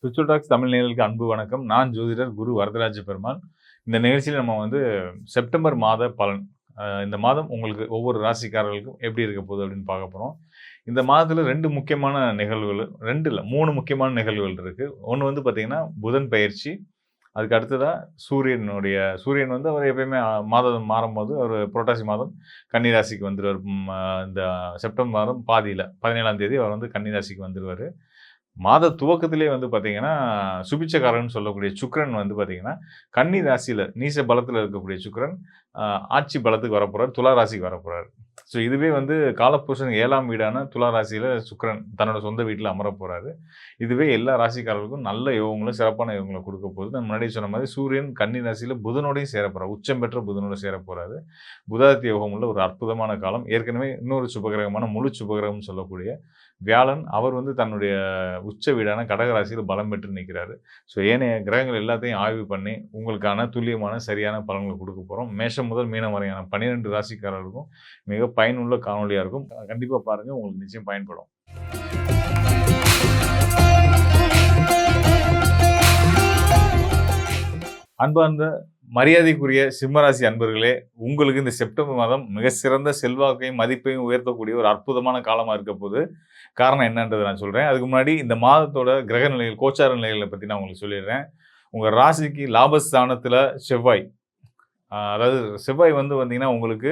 Spiritual tax Tamil நேயர்களுக்கு அன்பு வணக்கம். நான் ஜோதிடர் குரு வரதராஜ பெருமாள். இந்த நிகழ்ச்சியில நம்ம செப்டம்பர் மாத பலன். இந்த மாதம் உங்களுக்கு ஒவ்வொரு ராசிக்காரர்களுக்கும் எப்படி இருக்க போகுது அப்படின்னு பார்க்க போறோம். இந்த மாதத்துல 2 முக்கியமான நிகழ்வுகள் 2 இல்ல 3 முக்கியமான நிகழ்வுகள் இருக்கு. ஒண்ணு பார்த்தீங்கன்னா, புதன் பெயர்ச்சி. அதுக்கு அடுத்ததா சூரியன் அவர் எப்பயுமே மாதம் மாறும்போது அவரு புரட்டாசி மாதம் கன்னி ராசிக்கு வந்துருவாரு. இந்த செப்டம்பர் மாதம் பாதியில 17ஆம் தேதி அவர் கன்னி ராசிக்கு வந்துருவாரு. மாத துவக்கத்திலே பார்த்தீங்கன்னா, சுபிட்சக்காரன்னு சொல்லக்கூடிய சுக்கிரன் பார்த்தீங்கன்னா, கன்னி ராசியில நீச பலத்தில இருக்கக்கூடிய சுக்கிரன், அ ஆட்சி பலத்துக்கு வரப்போறார். துலா ராசிக்கு வரப்போறார். ஸோ இதுவே காலபுருஷன் 7ஆம் வீடான துலா ராசியில சுக்கிரன் தன்னோட சொந்த வீட்ல அமரப் போறாரு. இதுவே எல்லா ராசிக்காரர்களுக்கும் நல்ல யோகங்களும், சிறப்பான யோகங்கள குடுக்க போகுது. நான் முன்னாடியே சொன்ன மாரி சூரியன் கன்னி ராசியில புதனோடையும் சேரப் போறார். உச்சம் பெற்ற புதனோட சேரப் போறாரு. புதாதித்ய யோகம் உள்ள ஒரு அற்புதமான காலம். ஏற்கனவே இன்னொரு சுபகிரகமான முழு சுபகிரகம்னு சொல்லக்கூடிய வியாழன் அவர் தன்னுடைய உச்ச வீடான கடக ராசியில பலம் பெற்று நிற்கிறாரு. ஸோ ஏனைய கிரகங்கள் எல்லாத்தையும் ஆய்வு பண்ணி உங்களுக்கான துல்லியமான சரியான பலன்களை கொடுக்க போறோம். மேஷம் முதல் மீனம் வரையான 12 ராசிக்காரர்களுக்கும் மிக பயனுள்ள காணொளியா இருக்கும். கண்டிப்பா பாருங்க. உங்களுக்கு நிச்சயம் பயன்படும். அன்பார்ந்த மரியாதைக்குரிய சிம்மராசி அன்பர்களே, உங்களுக்கு இந்த செப்டம்பர் மாதம் மிக சிறந்த செல்வாக்கையும், மதிப்பையும் உயர்த்தக்கூடிய ஒரு அற்புதமான காலமா இருக்க போது. காரணம் என்னன்றத நான் சொல்றேன். அதுக்கு முன்னாடி இந்த மாதத்தோட கிரக நிலைகள், கோச்சார நிலைகள பத்தி நான் உங்களுக்கு சொல்லிடுறேன். உங்க ராசிக்கு லாபஸ்தானத்துல செவ்வாய். அதாவது செவ்வாய் பார்த்தீங்கன்னா, உங்களுக்கு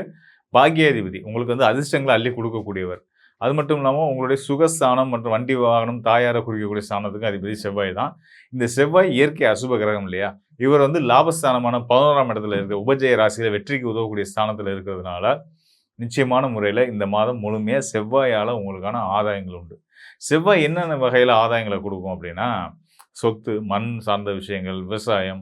பாக்கியாதிபதி. உங்களுக்கு அதிர்ஷ்டங்கள அள்ளி குடுக்கக்கூடியவர். அது மட்டும் இல்லாம உங்களுடைய சுகஸ்தானம் மற்றும் வண்டி வாகனம், தாயார குறிக்கக்கூடிய ஸ்தானத்துக்கு அதிபதி செவ்வாய் தான். இந்த செவ்வாய் இயற்கை அசுப கிரகம் இல்லையா? இவர் லாபஸ்தானமான 11ஆம் இடத்துல இருக்க உபஜய ராசியில வெற்றிக்கு உதவக்கூடிய ஸ்தானத்துல இருக்கிறதுனால, நிச்சயமான முறையில இந்த மாதம் முழுமையா செவ்வாயால உங்களுக்கான ஆதாயங்கள் உண்டு. செவ்வாய் என்னென்ன வகையில ஆதாயங்கள குடுக்கும் அப்படின்னா, சொத்து, மண் சார்ந்த விஷயங்கள், விவசாயம்,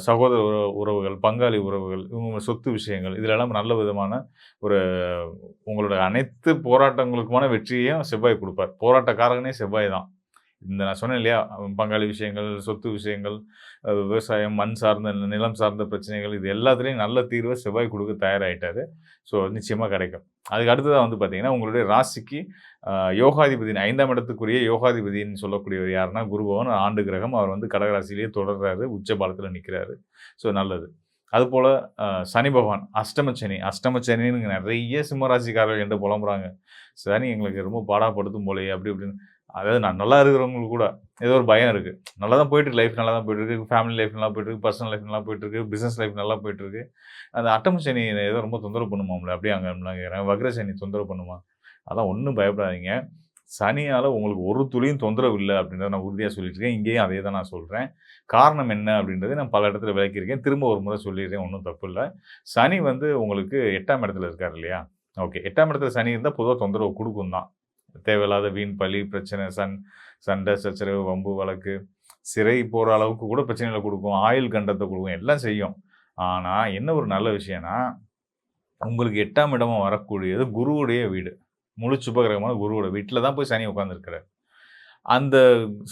சகோதர உறவுகள், பங்காளி உறவுகள், இவங்க சொத்து விஷயங்கள் இதிலெல்லாம் நல்ல விதமான ஒரு உங்களோட அனைத்து போராட்டங்களுக்குமான வெற்றியையும் செவ்வாய் குடுப்பார். போராட்டக்காரகனே செவ்வாய் தான். நான் சொன்னேன் இல்லையா? பங்காளி விஷயங்கள், சொத்து விஷயங்கள், விவசாயம், மண் சார்ந்த, நிலம் சார்ந்த பிரச்சனைகள் இது எல்லாத்துலயும் நல்ல தீர்வ செவ்வாய் குடுக்க தயாராயிட்டாரு. ஸோ நிச்சயமா கிடைக்கும். அதுக்கு அடுத்ததா பார்த்தீங்கன்னா, உங்களுடைய ராசிக்கு யோகாதிபதி 5ஆம் இடத்துக்குரிய யோகாதிபதின்னு சொல்லக்கூடியவர் யாருன்னா, குரு பகவான் ஆண்டு கிரகம். அவர் கடக ராசியிலேயே தொடர்றாரு. உச்ச பலத்தில நிற்கிறாரு. ஸோ நல்லது. அதுபோல சனி பகவான் அஷ்டம சனி. அஷ்டம சனின்னு நெறைய சிம்மராசிக்காரர்கள் என்ட்ட புலம்புறாங்க. சனி எங்களுக்கு ரொம்ப பாடாப்படுத்தும் போலயே அப்படி இப்படின்னு. அதாவது நான் நல்லா இருக்கிறவங்களுக்கு கூட ஏதோ ஒரு பயம் இருக்கு. நல்லா தான் போயிட்டுருக்கு. லைஃப் நல்லா தான் போயிட்டுருக்கு. ஃபேமிலி லைஃப் நல்லா போயிட்டுருக்கு. பர்சனல் லைஃப் நல்லா போயிட்டுருக்கு. பிசினஸ் லைஃப் நல்லா போயிட்டுருக்கு. அந்த அட்டம சனி ஏதோ ரொம்ப தொந்தரவு பண்ணுமாம்ல. அப்படியே அங்கலாம் கேட்குறேன். வக்ர சனி தொந்தரவு பண்ணுமா? அதெல்லாம் ஒண்ணும் பயப்படாதீங்க. சனியால உங்களுக்கு ஒரு துளியும் தொந்தரவு இல்ல அப்படின்றத நான் உறுதியா சொல்லிட்டு இருக்கேன். இங்கேயும் அதே தான் நான் சொல்றேன். காரணம் என்ன அப்படின்றத நான் பல இடத்துல விளக்கியிருக்கேன். திரும்ப ஒரு முறை சொல்லிடுறேன். ஒண்ணும் தப்பு இல்ல. சனி உங்களுக்கு 8ஆம் இடத்துல இருக்காரு இல்லையா? ஓகே. 8ஆம் இடத்துல சனி இருந்தா பொதுவா தொந்தரவு குடுக்கும் தான். தேவையில்லாத வீண் பழி, பிரச்சனை, சண்டை, சச்சரவு, வம்பு, வழக்கு, சிறை போற அளவுக்கு கூட பிரச்சனைகள குடுக்கும். ஆயுள் கண்டத்த குடுக்கும். எல்லாம் செய்யும். ஆனா, என்ன ஒரு நல்ல விஷயம்னா, உங்களுக்கு 8ஆம் இடமா வரக்கூடியது குருவுடைய வீடு. முழு சுபகிரகமான குருவோட வீட்ல தான் போய் சனி உட்கார்ந்திருக்கிறார். அந்த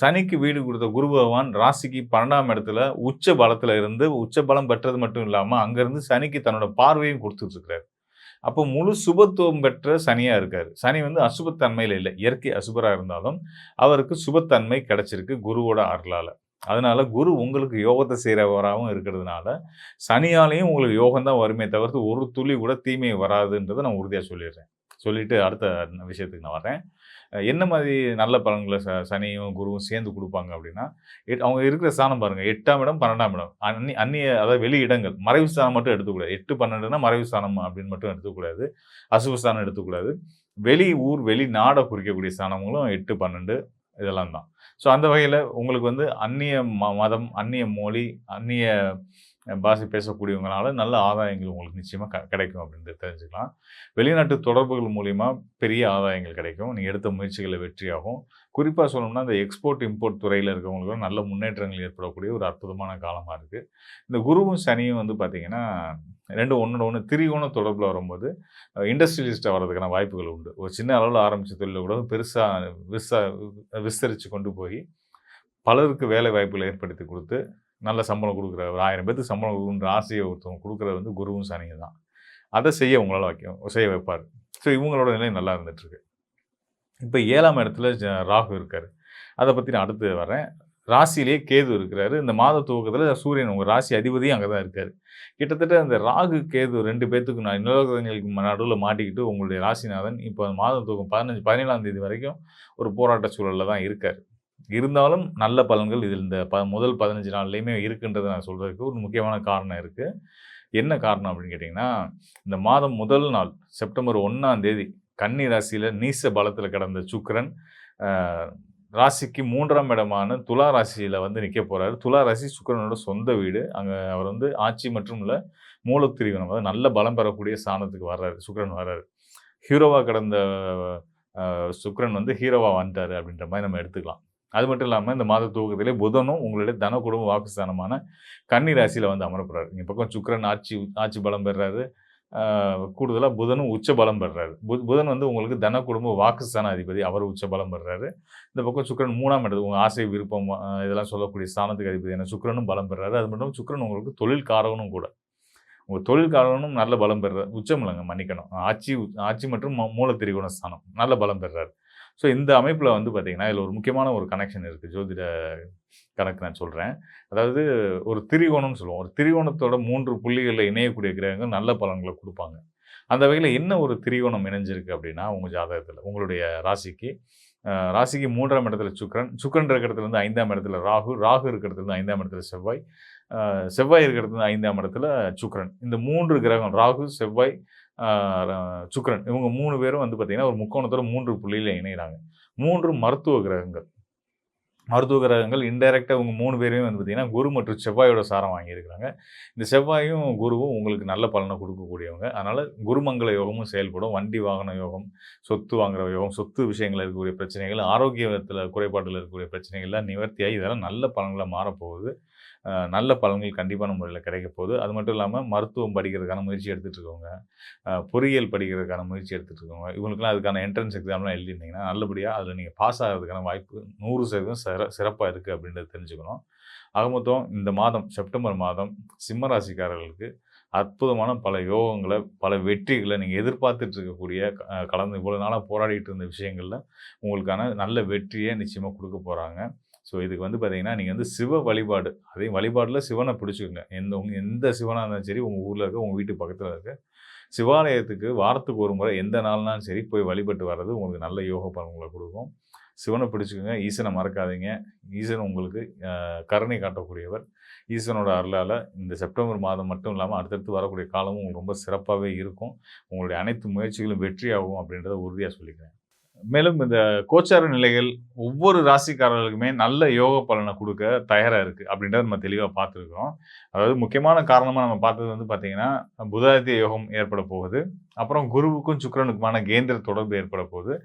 சனிக்கு வீடு குடுத்த குரு பகவான் ராசிக்கு 12ஆம் இடத்துல உச்ச பலத்துல இருந்து, உச்ச பலம் பெற்றது மட்டும் இல்லாம, அங்கிருந்து சனிக்கு தன்னோட பார்வையும் குடுத்துட்டு இருக்கிறார். அப்போ முழு சுபத்துவம் பெற்ற சனியா இருக்காரு. சனி அசுபத்தன்மையில இல்ல. இயற்கை அசுபரா இருந்தாலும், அவருக்கு சுபத்தன்மை கிடைச்சிருக்கு குருவோட அருளால. அதனால குரு உங்களுக்கு யோகத்த செய்றவராவும் இருக்கிறதுனால, சனியாலயும் உங்களுக்கு யோகம் தான் வருமே தவிர்த்து, ஒரு துளி கூட தீமை வராதுன்றத நான் உறுதியா சொல்லிடுறேன். சொல்லிட்டு அடுத்த விஷயத்துக்கு நான் வரேன். என்ன மாதிரி நல்ல பலன்கள சனியும், குருவும் சேர்ந்து குடுப்பாங்க அப்படின்னா, அவங்க இருக்கிற ஸ்தானம் பாருங்க. 8ஆம் இடம், 12ஆம் இடம். அந்நிய அதாவது வெளி இடங்கள். மறைவு ஸ்தானம் மட்டும் எடுத்துக்கக்கூடாது. 8, 12ன்னா மறைவு ஸ்தானம் அப்படின்னு மட்டும் எடுத்துக்கக்கூடாது. அசுப ஸ்தானம் எடுத்துக்கக்கூடாது. வெளி ஊர், வெளி நாட குறிக்கக்கூடிய ஸ்தானங்களும் 8, 12 இதெல்லாம் தான். ஸோ அந்த வகையில உங்களுக்கு அந்நிய மதம், அந்நிய மொழி, அந்நிய பாஷை பேசக்கூடியவங்கனால நல்ல ஆதாயங்கள் உங்களுக்கு நிச்சயமா கிடைக்கும் அப்படின்றத தெரிஞ்சுக்கலாம். வெளிநாட்டு தொடர்புகள் மூலியமா பெரிய ஆதாயங்கள் கிடைக்கும். நீங்க எடுத்த முயற்சிகள்ல வெற்றியாகும். குறிப்பா சொல்லணும்னா, இந்த எக்ஸ்போர்ட், இம்போர்ட் துறையில இருக்கவங்களுக்கு நல்ல முன்னேற்றங்கள் ஏற்படக்கூடிய ஒரு அற்புதமான காலமா இருக்கு. இந்த குருவும், சனியும் பார்த்தீங்கன்னா, 2 ஒண்ணோட ஒண்ணு திரிகோண தொடர்புல வரும்போது, இண்டஸ்ட்ரியலிஸ்ட்டா வர்றதுக்கான வாய்ப்புகள் உண்டு. ஒரு சின்ன அளவுல ஆரம்பிச்ச தொழில கூட பெருசா விஸ்தா விஸ்தரிச்சு கொண்டு போய், பலருக்கு வேலை வாய்ப்புகள ஏற்படுத்தி குடுத்து நல்ல சம்பளம் குடுக்குறாரு. ஒரு 1000 பேத்துக்கு சம்பளம் குடுக்கணுன்ற ஆசைய ஒருத்தவங்க குடுக்குறது குருவும், சனியும் தான். அத செய்ய உங்களால செய்ய வைப்பாரு. ஸோ இவங்களோட நிலை நல்லா இருந்துட்டுருக்கு. இப்ப 7ஆம் இடத்துல ராகு இருக்காரு. அத பத்தி நான் அடுத்து வரேன். ராசியிலேயே கேது இருக்கிறாரு. இந்த மாத துவக்கத்தில சூரியன் உங்க ராசி அதிபதியும் அங்க தான் இருக்காரு. கிட்டத்தட்ட அந்த ராகு, கேது 2 பேத்துக்கும் நிலவரங்களுக்கு நடுவுல மாட்டிக்கிட்டு உங்களுடைய ராசிநாதன் இப்ப மாத துவக்கம் 15 17ஆம் தேதி வரைக்கும் ஒரு போராட்ட சூழல்ல தான் இருக்காரு. இருந்தாலும் நல்ல பலன்கள் இதில் இந்த முதல் 15 நாள்லயுமே இருக்குன்றத நான் சொல்றதுக்கு ஒரு முக்கியமான காரணம் இருக்கு. என்ன காரணம் அப்படின்னு கேட்டீங்கன்னா, இந்த மாதம் முதல் நாள் செப்டம்பர் 1ஆம் தேதி கன்னி ராசியில நீச பலத்தில கிடந்த சுக்கிரன், அ ராசிக்கு 3ஆம் இடமான துலா ராசியில வந்து நிக்க போறாரு. துலா ராசி சுக்கிரனோட சொந்த வீடு. அங்க அவர் வந்து ஆட்சி மற்றும் இல்ல மூலத்திரிகோணம் அதாவது நல்ல பலம் பெறக்கூடிய ஸ்தானத்துக்கு வர்றாரு. சுக்கிரன் வர்றாரு. ஹீரோவா கிடந்த சுக்கிரன் வந்து ஹீரோவா வந்துட்டாரு அப்படின்ற மாரி நம்ம எடுத்துக்கலாம். அது மட்டும் இல்லாம இந்த மாத துவக்கத்திலே புதனும் உங்களுடைய தன, குடும்ப, வாக்குஸ்தானமான கன்னி ராசியில வந்து அமரப் போறாரு. இந்த பக்கம் சுக்கிரன் ஆட்சி பலம் பெறாரு. கூடுதலா புதனும் உச்ச பலம் பெறாரு. புதன் வந்து உங்களுக்கு தன, குடும்ப, வாக்குஸ்தான அதிபதி. அவர் உச்ச பலம் பெறாரு. இந்த பக்கம் சுக்கிரன் 3ஆம் இடத்துக்கு உங்க ஆசை, விருப்பம் இதெல்லாம் சொல்லக்கூடிய ஸ்தானத்துக்கு அதிபதியான சுக்கிரனும் பலம் பெறாரு. அது மட்டும் சுக்கிரன் உங்களுக்கு தொழில் காரகனும் கூட. உங்க தொழில் காரகனும் நல்ல பலம் பெறார். உச்சம் இல்லங்க மன்னிக்கணும். ஆட்சி மற்றும் மூலத்திரிகோண ஸ்தானம். நல்ல பலம் பெறாரு. ஸோ இந்த அமைப்பில வந்து பார்த்தீங்கன்னா, இதில ஒரு முக்கியமான ஒரு கனெக்ஷன் இருக்கு. ஜோதிட கணக்கு நான் சொல்றேன். அதாவது ஒரு திரிகோணம்னு சொல்லுவோம். ஒரு திரிகோணத்தோட 3 புள்ளிகள்ல இணையக்கூடிய கிரகங்கள் நல்ல பலன்கள குடுப்பாங்க. அந்த வகையில என்ன ஒரு திரிகோணம் இணைஞ்சிருக்கு அப்படின்னா, உங்க ஜாதகத்தில உங்களுடைய ராசிக்கு 3ஆம் இடத்துல சுக்கிரன், சுக்கிரன் இருக்கிற இடத்துல இருந்து 5ஆம் இடத்துல ராகு, ராகு இருக்கிற இடத்துல இருந்து 5ஆம் இடத்துல செவ்வாய், செவ்வாய் இருக்கிற இடத்துல இருந்து 5ஆம் இடத்துல சுக்கிரன். இந்த 3 கிரகம் ராகு, செவ்வாய், ஆ சுக்கிரன் இவங்க 3 பேரும் வந்து பார்த்தீங்கன்னா, ஒரு முக்கோணத்தோட 3 புள்ளியில இணையிறாங்க. 3 மருத்துவ கிரகங்கள். மருத்துவ கிரகங்கள் இன்டைரக்ட்டா இவங்க 3 பேருமே வந்து பார்த்தீங்கன்னா, குரு மற்றும் செவ்வாயோட சாரம் வாங்கியிருக்கிறாங்க. இந்த செவ்வாயும், குருவும் உங்களுக்கு நல்ல பலன குடுக்கக்கூடியவங்க. அதனால குருமங்கள யோகமும் செயல்படும். வண்டி வாகன யோகம், சொத்து வாங்குற யோகம், சொத்து விஷயங்கள்ல இருக்கக்கூடிய பிரச்சனைகள், ஆரோக்கியத்தில குறைபாடுல இருக்கக்கூடிய பிரச்சனைகள்லாம் நிவர்த்தியாகி இதெல்லாம் நல்ல பலன்களா மாறப்போகுது. நல்ல பலன்கள் கண்டிப்பான முறையில கிடைக்க போகுது. அது மட்டும் இல்லாம மருத்துவம் படிக்கிறதுக்கான முயற்சி எடுத்துட்டு இருக்கவங்க, பொறியியல் படிக்கிறதுக்கான முயற்சி எடுத்துட்டு இருக்கவங்க, இவங்களுக்கெல்லாம் அதுக்கான என்ட்ரன்ஸ் எக்ஸாம்லாம் எழுதியிருந்தீங்கன்னா, நல்லபடியா அதில நீங்க பாஸ் ஆகுறதுக்கான வாய்ப்பு 100% சிறப்பா இருக்கு அப்படின்றத தெரிஞ்சுக்கணும். ஆக மொத்தம் இந்த மாதம் செப்டம்பர் மாதம் சிம்ம ராசிக்காரர்களுக்கு அற்புதமான பல யோகங்கள, பல வெற்றிகள நீங்க எதிர்பார்த்துட்டு இருக்கக்கூடிய கடந்த இவ்வளவு நாளா போராடிட்டு இருந்த விஷயங்கள்ல உங்களுக்கான நல்ல வெற்றிய நிச்சயமா குடுக்க போறாங்க. ஸோ இதுக்கு வந்து பார்த்தீங்கன்னா, நீங்க வந்து சிவ வழிபாடு, அதே வழிபாடுல சிவன பிடிச்சுக்கங்க. எந்த சிவனா இருந்தாலும் சரி, உங்க ஊர்ல இருக்க, உங்க வீட்டு பக்கத்துல இருக்க சிவாலயத்துக்கு வாரத்துக்கு ஒரு முறை எந்த நாள்னாலும் சரி போய் வழிபட்டு வர்றது உங்களுக்கு நல்ல யோக பலன்கள குடுக்கும். சிவன பிடிச்சுக்கங்க. ஈசன மறக்காதீங்க. ஈசன் உங்களுக்கு கருணை காட்டக்கூடியவர். ஈசனோட அருளால இந்த செப்டம்பர் மாதம் மட்டும் இல்லாம அடுத்தடுத்து வரக்கூடிய காலமும் உங்களுக்கு ரொம்ப சிறப்பாவே இருக்கும். உங்களுடைய அனைத்து முயற்சிகளும் வெற்றியாகும் அப்படின்றத உறுதியா சொல்லிக்கிறேன். மேலும் இந்த கோச்சார நிலைகள் ஒவ்வொரு ராசிக்காரர்களுக்குமே நல்ல யோக பலன குடுக்க தயாரா இருக்கு. அப்படின்றத நம்ம தெளிவா பார்த்துருக்கிறோம். அதாவது முக்கியமான காரணமா நம்ம பார்த்தது வந்து பார்த்தீங்கன்னா, புதாதித்ய யோகம் ஏற்பட போகுது. அப்புறம் குருவுக்கும் சுக்கிரனுக்குமான கேந்திர தொடர்பு ஏற்பட போகுது.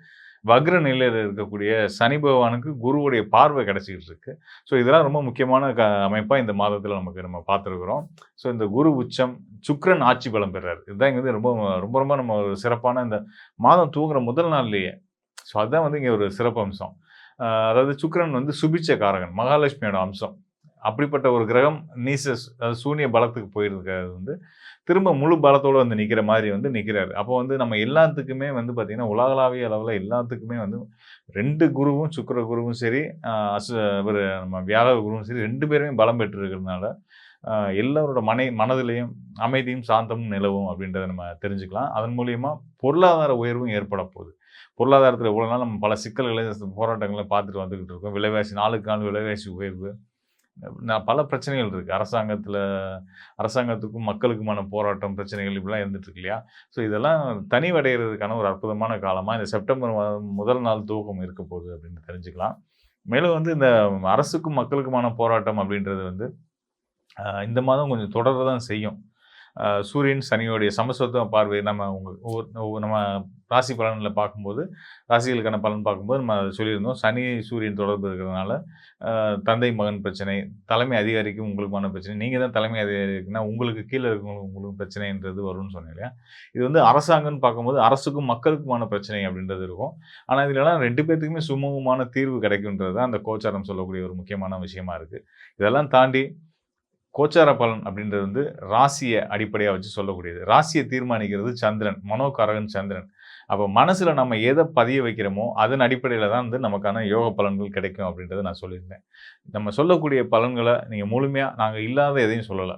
வக்ர நிலையில இருக்கக்கூடிய சனி பகவானுக்கு குருவுடைய பார்வை கிடைச்சுக்கிட்டு இருக்கு. ஸோ இதெல்லாம் ரொம்ப முக்கியமான அமைப்பா இந்த மாதத்தில நம்ம பார்த்துருக்கிறோம். ஸோ இந்த குரு உச்சம், சுக்கிரன் ஆட்சி பலம் பெறாரு. இதுதான் இங்க வந்து ரொம்ப ரொம்ப ரொம்ப நம்ம ஒரு சிறப்பான இந்த மாதம் துவங்குற முதல் நாள்லயே ஸோ அதான் வந்து இங்க ஒரு சிறப்பம்சம். அதாவது சுக்கிரன் வந்து சுபிட்ச காரகன், மகாலட்சுமியோட அம்சம். அப்படிப்பட்ட ஒரு கிரகம் அதாவது சூனிய பலத்துக்கு போயிருக்கிறது வந்து, திரும்ப முழு பலத்தோட வந்து நிக்கிற மாரி வந்து நிக்கிறாரு. அப்போ வந்து நம்ம எல்லாத்துக்குமே வந்து பார்த்தீங்கன்னா, உலகளாவிய அளவுல எல்லாத்துக்குமே வந்து 2 குருவும், சுக்கிர குருவும் சரி, அ அசு இவரு நம்ம வியாழ குருவும் சரி 2 பேருமே பலம் பெற்று இருக்கிறதுனால, அ எல்லாரோட மனதிலயும் அமைதியும், சாந்தமும் நிலவும் அப்படின்றத நம்ம தெரிஞ்சுக்கலாம். அதன் மூலியமா பொருளாதார உயர்வும் ஏற்பட போகுது. பொருளாதாரத்தில இவ்வளவு நாள் நம்ம பல சிக்கல்கள, போராட்டங்கள பார்த்துட்டு வந்துகிட்டு இருக்கோம். விலைவாசி நாளுக்கு நாள் விலைவாசி உயர்வு. பல பிரச்சனைகள் இருக்கு. அரசாங்கத்துக்கும் மக்களுக்குமான போராட்டம், பிரச்சனைகள் இப்படிலாம் இருந்துட்டு இருக்கு இல்லையா? ஸோ இதெல்லாம் தணிவடையறதுக்கான ஒரு அற்புதமான காலமா இந்த செப்டம்பர் மாதம் முதல் நாள் துவக்கம் இருக்க போகுது அப்படின்னு தெரிஞ்சுக்கலாம். மேலும் வந்து இந்த அரசுக்கும் மக்களுக்குமான போராட்டம் அப்படின்றது வந்து இந்த மாதம் கொஞ்சம் தொடர தான் செய்யும். சூரியன், சனியோடைய சமசப்தம பார்வை நம்ம நம்ம ராசி பலன்ல பார்க்கும்போது, ராசிகளுக்கான பலன் பார்க்கும்போது நம்ம சொல்லியிருந்தோம். சனி, சூரியன் தொடர்பு இருக்கிறதுனால, தந்தை, மகன் பிரச்சனை, தலைமை அதிகாரிக்கும் உங்களுக்குமான பிரச்சனை. நீங்க தான் தலைமை அதிகாரி இருக்குன்னா, உங்களுக்கு கீழ இருக்கவங்களுக்கு உங்களுக்கு பிரச்சனைன்றது வரும்னு சொன்னேன் இல்லையா? இது வந்து அரசாங்கம்ன்னு பார்க்கும்போது, அரசுக்கும் மக்களுக்குமான பிரச்சனை அப்படின்றது இருக்கும். ஆனா, இதுலலாம் 2 பேத்துக்குமே சுமூகமான தீர்வு கிடைக்கும்ன்றது தான் அந்த கோச்சாரம் சொல்லக்கூடிய ஒரு முக்கியமான விஷயமா இருக்கு. இதெல்லாம் தாண்டி கோச்சார பலன் அப்படின்றது வந்து ராசிய அடிப்படையா வச்சு சொல்லக்கூடியது. ராசிய தீர்மானிக்கிறது சந்திரன். மனோகாரகன் சந்திரன். அப்போ மனசுல நம்ம எத பதிய வைக்கிறோமோ, அதன் அடிப்படையில தான் வந்து நமக்கான யோக பலன்கள் கிடைக்கும் அப்படின்றத நான் சொல்லியிருந்தேன். நம்ம சொல்லக்கூடிய பலன்கள நீங்க முழுமையா நாங்க இல்லாத எதையும் சொல்லல.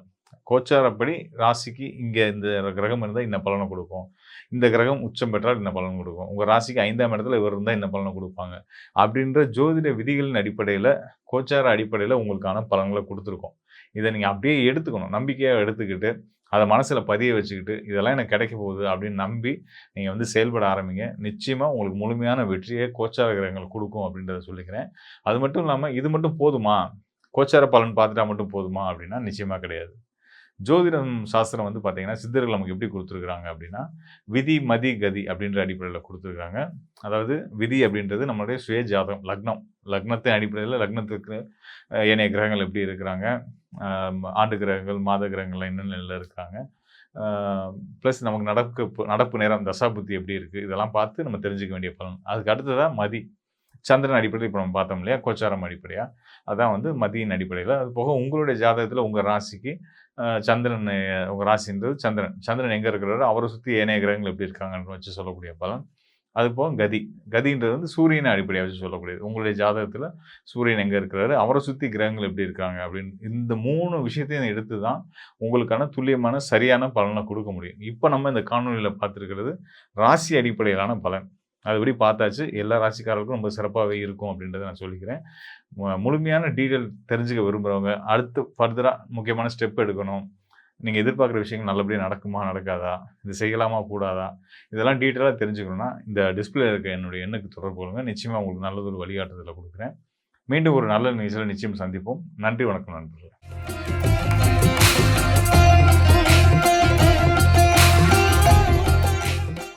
கோச்சாரப்படி ராசிக்கு இங்க இந்த கிரகம் இருந்தா இந்த பலன குடுக்கும். இந்த கிரகம் உச்சம் பெற்றால் இந்த பலன் குடுக்கும். உங்க ராசிக்கு 5ஆம் இடத்துல இவர் இருந்தா இந்த பலன குடுப்பாங்க. அப்படின்ற ஜோதிட விதிகளின் அடிப்படையில, கோச்சார அடிப்படையில உங்களுக்கான பலன்கள குடுத்துருக்கோம். இத நீங்க அப்படியே எடுத்துக்கணும். நம்பிக்கையா எடுத்துக்கிட்டு, அத மனசுல பதிய வச்சுக்கிட்டு, இதெல்லாம் எனக்கு கிடைக்க போகுது அப்படின்னு நம்பி, நீங்க வந்து செயல்பட ஆரம்பிங்க. நிச்சயமா உங்களுக்கு முழுமையான வெற்றிய கோச்சார கிரகங்கள் குடுக்கும் அப்படின்றத சொல்லிக்கிறேன். அது மட்டும் இல்லாம, இது மட்டும் போதுமா? கோச்சார பலன் பார்த்துட்டா மட்டும் போதுமா? அப்படின்னா நிச்சயமா கிடையாது. ஜோதிடம் சாஸ்திரம் வந்து பார்த்தீங்கன்னா, சித்தர்கள் நமக்கு எப்படி குடுத்துருக்காங்க அப்படின்னா, விதி, மதி, கதி அப்படின்ற அடிப்படையில குடுத்துருக்காங்க. அதாவது விதி அப்படின்றது நம்மளுடைய சுய ஜாதகம், லக்னம். லக்னத்தின் அடிப்படையில லக்னத்துக்கு ஏனைய கிரகங்கள் எப்படி இருக்கிறாங்க, அ ஆண்டு கிரகங்கள், மாத கிரகங்கள்லாம் என்ன நிலையில இருக்காங்க, அ பிளஸ் நமக்கு நடப்பு நேரம், தசாபுத்தி எப்படி இருக்கு, இதெல்லாம் பார்த்து நம்ம தெரிஞ்சுக்க வேண்டிய பலன். அதுக்கு அடுத்ததா மதி. சந்திரன் அடிப்படையில இப்ப நம்ம பார்த்தோம் இல்லையா? கோச்சாரம் அடிப்படையா. அதான் வந்து மதியின் அடிப்படையில. அது போக உங்களுடைய ஜாதகத்தில உங்க ராசிக்கு சந்திரன் உங்க ராசின்றது சந்திரன். சந்திரன் எங்க இருக்கிறாரோ, அவர சுத்தி ஏனைய கிரகங்கள் எப்படி இருக்காங்கன்னு வச்சு சொல்லக்கூடிய பலன். அதுபோக கதி. கதின்றது வந்து சூரியனை அடிப்படையா வச்சு சொல்லக்கூடியது. உங்களுடைய ஜாதகத்தில சூரியன் எங்க இருக்கிறாரு, அவர சுத்தி கிரகங்கள் எப்படி இருக்காங்க அப்படின்னு இந்த 3 விஷயத்தையும் எடுத்து தான் உங்களுக்கான துல்லியமான, சரியான பலன குடுக்க முடியும். இப்ப நம்ம இந்த காணொளியில பார்த்திருக்கிறது ராசி அடிப்படையிலான பலன். அதுபடி பார்த்தாச்சு. எல்லா ராசிக்காரர்களுக்கும் ரொம்ப சிறப்பாவே இருக்கும் அப்படின்றத நான் சொல்லிக்கிறேன். முழுமையான டீட்டெயில் தெரிஞ்சுக்க விரும்புறவங்க, அடுத்து ஃபர்தரா முக்கியமான ஸ்டெப் எடுக்கணும். நீங்க எதிர்பார்க்குற விஷயங்கள் நல்லபடியா நடக்குமா? நடக்காதா? இது செய்யலாமா? கூடாதா? இதெல்லாம் டீட்டெயிலா தெரிஞ்சுக்கணும்னா, இந்த டிஸ்ப்ளேல இருக்க என்னுடைய எண்ணுக்கு தொடர்பு கொள்ளுங்க. நிச்சயமா உங்களுக்கு நல்லதொரு வழிகாட்டுதல குடுக்குறேன். மீண்டும் ஒரு நல்ல நிகழ்ச்சியில நிச்சயம் சந்திப்போம். நன்றி, வணக்கம் நண்பர்களே.